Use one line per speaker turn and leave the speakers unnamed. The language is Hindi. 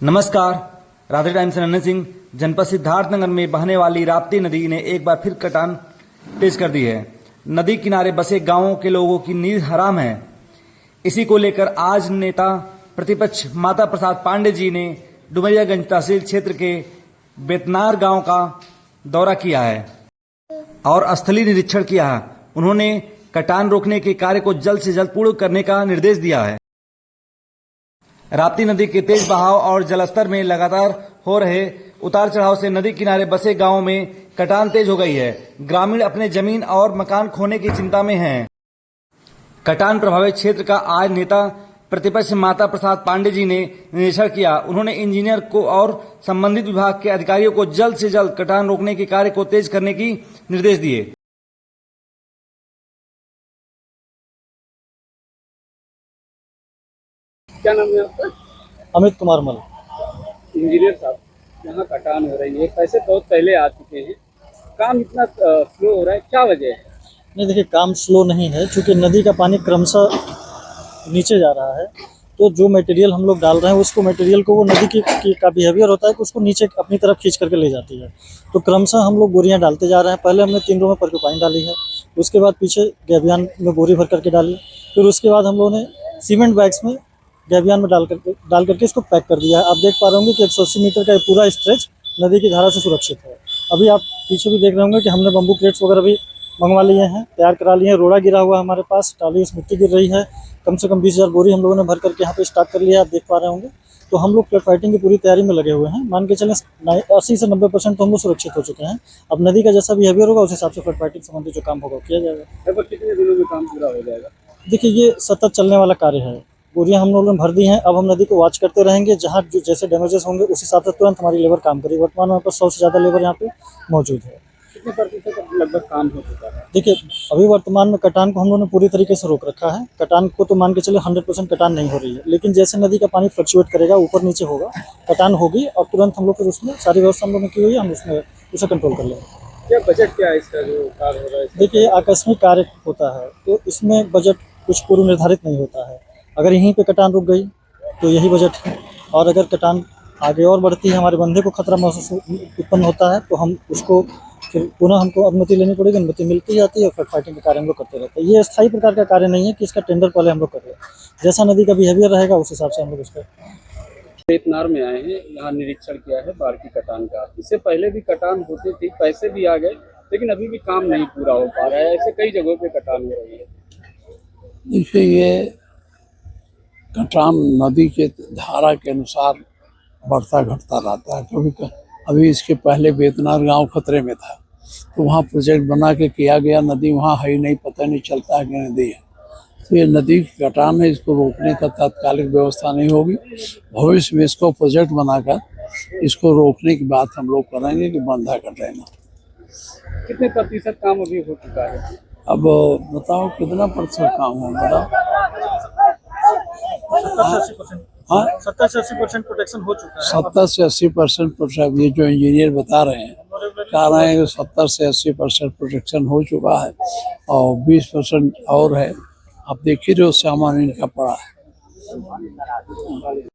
नमस्कार, राधे टाइम से नन्हे सिंह। जनपद सिद्धार्थनगर में बहने वाली राप्ती नदी ने एक बार फिर कटान तेज कर दी है। नदी किनारे बसे गांवों के लोगों की नींद हराम है। इसी को लेकर आज नेता प्रतिपक्ष माता प्रसाद पांडे जी ने डुमरियागंज तहसील क्षेत्र के बेतनार गांव का दौरा किया है और स्थलीय निरीक्षण किया है। उन्होंने कटान रोकने के कार्य को जल्द से जल्द पूर्ण करने का निर्देश दिया है। राप्ती नदी के तेज बहाव और जलस्तर में लगातार हो रहे उतार चढ़ाव से नदी किनारे बसे गांवों में कटान तेज हो गई है। ग्रामीण अपने जमीन और मकान खोने की चिंता में हैं। कटान प्रभावित क्षेत्र का आज नेता प्रतिपक्ष माता प्रसाद पांडे जी ने निरीक्षण किया। उन्होंने इंजीनियर को और संबंधित विभाग के अधिकारियों को जल्द से जल्द कटान रोकने के कार्य को तेज करने की निर्देश दिए।
क्या नाम है आपका?
अमित कुमार मल।
इंजीनियर साहब, यहाँ कटान हो रही है, पैसे बहुत पहले आ चुके हैं, काम इतना स्लो हो रहा है, क्या वजह है?
नहीं, देखिए, काम स्लो नहीं है, क्योंकि नदी का पानी क्रमशः नीचे जा रहा है। तो जो मटेरियल हम लोग डाल रहे हैं उसको मटेरियल को वो नदी का बिहेवियर होता है कि उसको नीचे अपनी तरफ खींच करके ले जाती है। तो क्रमशः हम लोग बोरियां डालते जा रहे हैं। पहले हमने 3 रो में पर्क्यूपाइन डाली है, उसके बाद पीछे गैबियन में बोरी भर करके डाली, फिर उसके बाद हम लोगों ने सीमेंट बैग्स में गैबियन में डाल करके इसको पैक कर दिया है। आप देख पा रहे होंगे कि 180 मीटर का ये पूरा स्ट्रेच नदी की धारा से सुरक्षित है। अभी आप पीछे भी देख रहे होंगे कि हमने बम्बू क्रेट्स वगैरह भी मंगवा लिए हैं, तैयार करा लिए हैं। रोड़ा गिरा हुआ है हमारे पास, टाली उस मिट्टी गिर रही है। कम से कम 20,000 बोरी हम लोगों ने भर करके यहाँ पे स्टार्ट कर लिया है, आप देख पा रहे होंगे। तो हम लोग फ्लड फाइटिंग की पूरी तैयारी में लगे हुए हैं। मान के चलें 80 से 90% तो हम लोग सुरक्षित हो चुके हैं। अब नदी का जैसा बिहेवियर होगा उस हिसाब से फ्लड फाइटिंग संबंधी जो काम होगा किया जाएगा।
लगभग कितने दिनों में काम पूरा हो जाएगा?
देखिए, ये सतत चलने वाला कार्य है। बोरियां हम लोगों ने भर दी हैं, अब हम नदी को वॉच करते रहेंगे। जहाँ जो जैसे डैमेजेस होंगे उस हिसाब से तुरंत हमारी लेबर काम करेगी। वर्तमान में 100 से ज़्यादा लेबर यहाँ पे मौजूद है।
कितने प्रतिशत लगभग काम हो चुका है?
देखिए, अभी वर्तमान में कटान को हम लोगों ने पूरी तरीके से रोक रखा है। कटान को तो मान के चले 100% कटान नहीं हो रही है, लेकिन जैसे नदी का पानी फ्लक्चुएट करेगा, ऊपर नीचे होगा, कटान होगी और तुरंत हम लोग फिर उसमें सारी व्यवस्था हम लोगों ने की हुई है, हम उसमें उसे कंट्रोल कर लेंगे।
क्या बजट क्या है इसका जो कार्य हो रहा है?
देखिए, आकस्मिक कार्य होता है तो इसमें बजट कुछ पूर्व निर्धारित नहीं होता है। अगर यहीं पे कटान रुक गई तो यही बजट है, और अगर कटान आगे और बढ़ती है, हमारे बंधे को खतरा महसूस उत्पन्न होता है, तो हम उसको फिर पुनः हमको अनुमति लेनी पड़ेगी। अनुमति मिलती जाती है और फ्लड फाइटिंग के कार्य हम लोग करते रहते हैं। ये स्थायी प्रकार का कार्य नहीं है कि इसका टेंडर पहले हम लोग कर रहे हैं। जैसा नदी का बिहेवियर रहेगा उस हिसाब से हम लोग उसका।
बेतनार में आए हैं, यहाँ निरीक्षण किया है बाढ़ की कटान का। इससे पहले भी कटान होती थी, पैसे भी आ गए, लेकिन अभी भी काम नहीं पूरा हो पा रहा है। ऐसे कई जगहों पे कटान हो रही है।
देखिए, ये कटान नदी के धारा के अनुसार बढ़ता घटता रहता है। कभी अभी इसके पहले बेतनार गांव खतरे में था, तो वहाँ प्रोजेक्ट बना के किया गया। नदी वहाँ है ही नहीं, पता नहीं चलता है कि नदी है। तो ये नदी की कटान है, इसको रोकने का तात्कालिक व्यवस्था नहीं होगी। भविष्य में इसको प्रोजेक्ट बनाकर इसको रोकने की बात हम लोग करेंगे कि बंधा कर देना।
कितने प्रतिशत काम अभी हो चुका है?
अब बताओ कितना प्रतिशत काम है, बताओ।
70 से 80% प्रोटेक्शन हो चुका है।
70 से 80% प्रोटेक्शन, ये जो इंजीनियर बता रहे हैं, कह रहे हैं कि 70 से 80% प्रोटेक्शन हो चुका है और 20% और है। आप देखिए जो सामान इनका पड़ा है।